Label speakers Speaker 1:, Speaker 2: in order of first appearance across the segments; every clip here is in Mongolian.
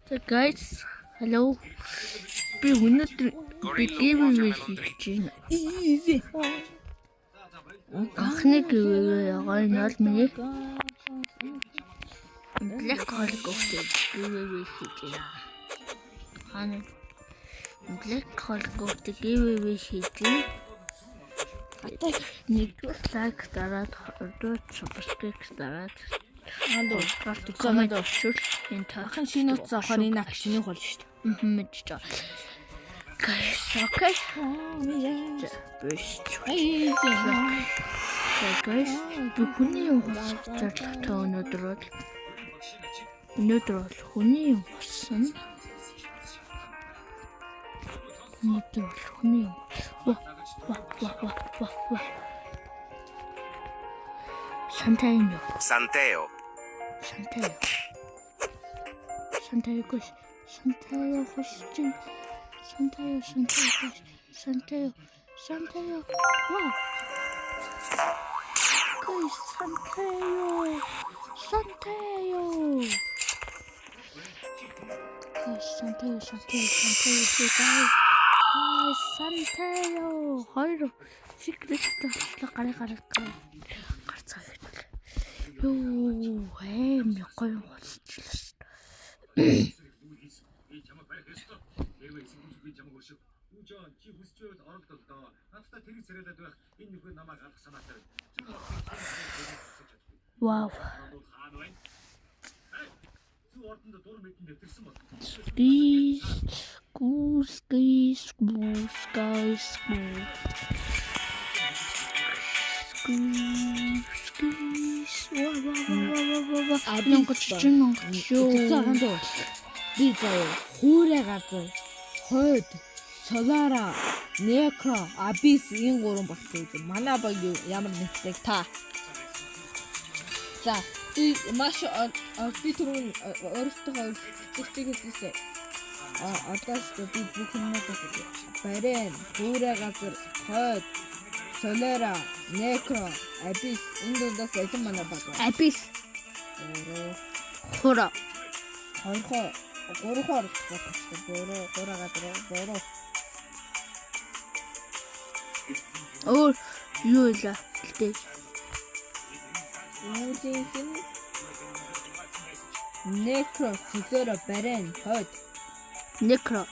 Speaker 1: So guys, hello. Би өнөөдөр giveaway хийж байна. Easy. Анхны giveaway яагаад нь бол миний Black Hole Ghost giveaway хийж байна. Хана Black Hole Ghost giveaway хийж байна. Нэг лайк дараад, subscribe дараад comment хийвэл энэ тахан шинэ утас авахаар энэ акшны хол шүү дээ. Мэдж байгаа. Guys, okay. Guys, бүхний зарлахтай өнөөдөр бол хүний болсон. Santeo. Wow. Guys, Santeo. Хоёр secret таслаа гарцаа гэдэг. Юу, гоё болчихлоо. Wow.
Speaker 2: Хуурай газар, хойд, солара, некро, абис энэ гурван багтдаг. Манай баг ямар нэгтэй та. За, маш би түрүүн өөртөө хэлчихсэн. Одоо би бүх юмнууд барен, хуурай газар, хойд, солара, некро, абис энэ дундаас один манай баг.
Speaker 1: Абис. Хора.
Speaker 2: Гурхоор бороо.
Speaker 1: Өөр юу вэ? Гэлтэй.
Speaker 2: Некро, солара, барен, хойд.
Speaker 1: Некро.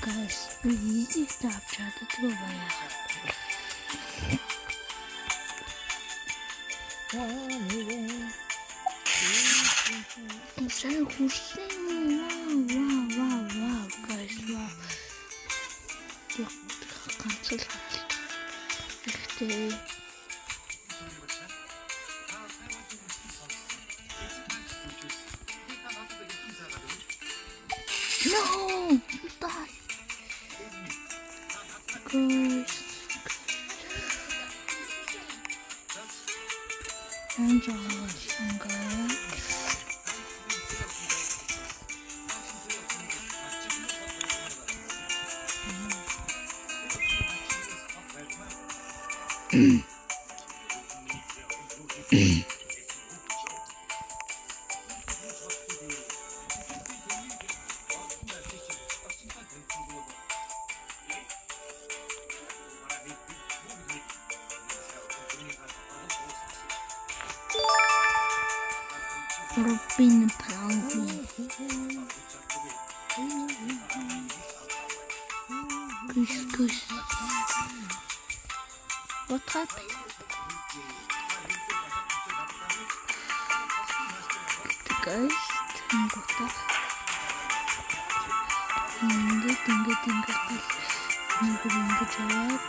Speaker 1: Guys, we need to stop trying to throw my wow, guys, wow. Cancel. No! Die! Guys. Robin Plowman. Goose. What happened? The ghost got up. Tinga. ингэж яваад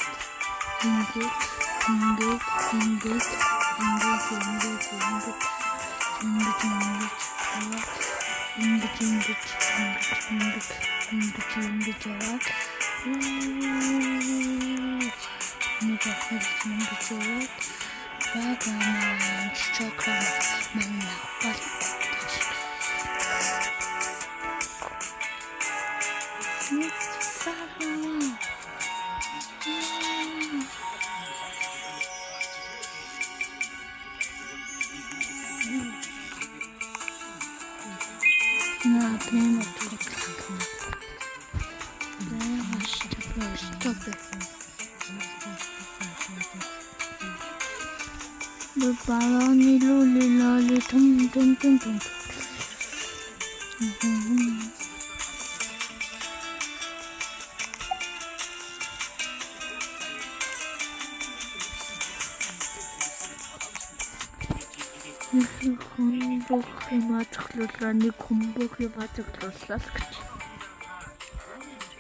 Speaker 1: Baloni luli loli tum tum tum tum.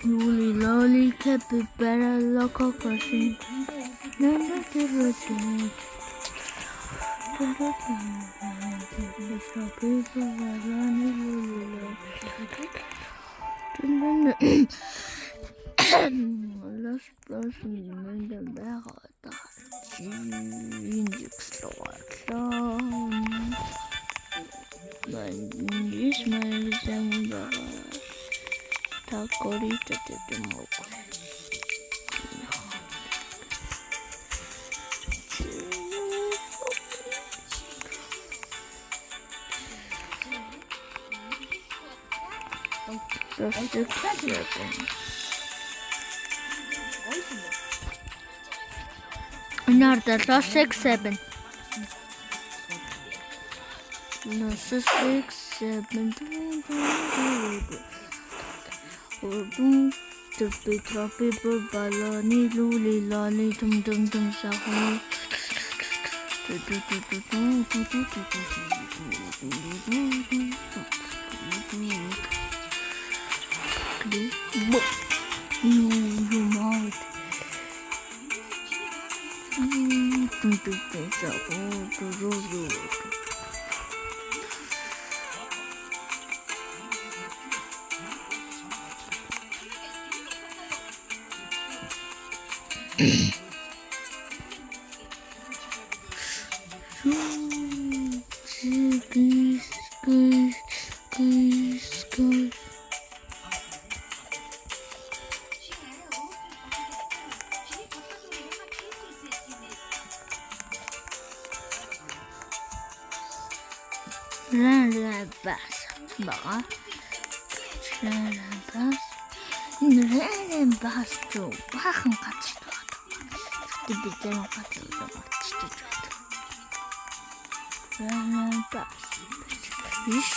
Speaker 1: Luli loli capybara loco crossing. Last person in the barrel. Nerede? Lost 6, 7. Lost 6, 7. Tropi, baloni, luli, loli, tum tum tum, saho. You mouth. Баас туу баахан газар байгаа. Тэгтээ бид энэ газар очиж байна. Баас. Иш.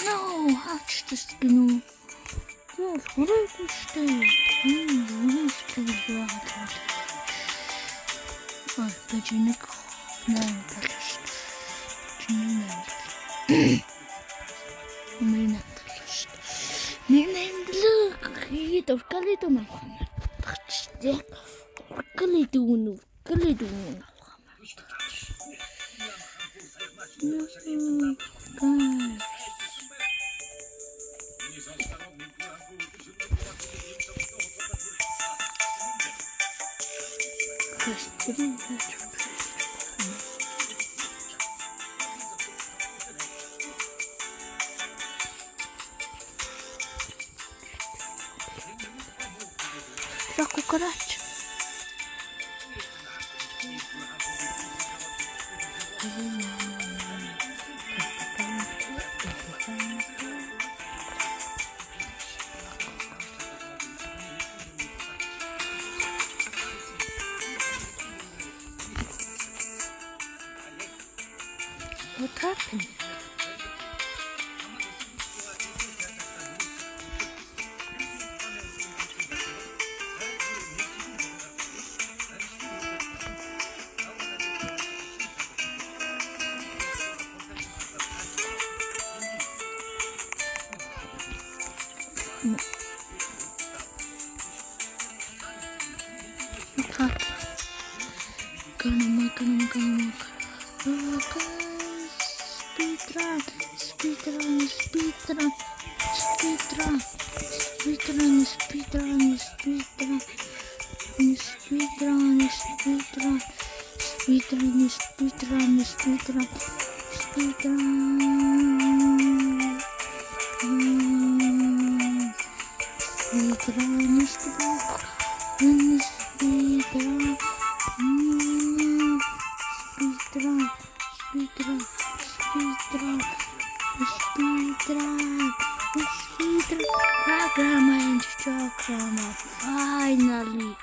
Speaker 1: No, hač to skinu. Ja, skoro kušte. Печенек. Нэг лүг хийгээд уркалид унах. Яг ургалээд өгнө. Кукарач. What happened? Finally.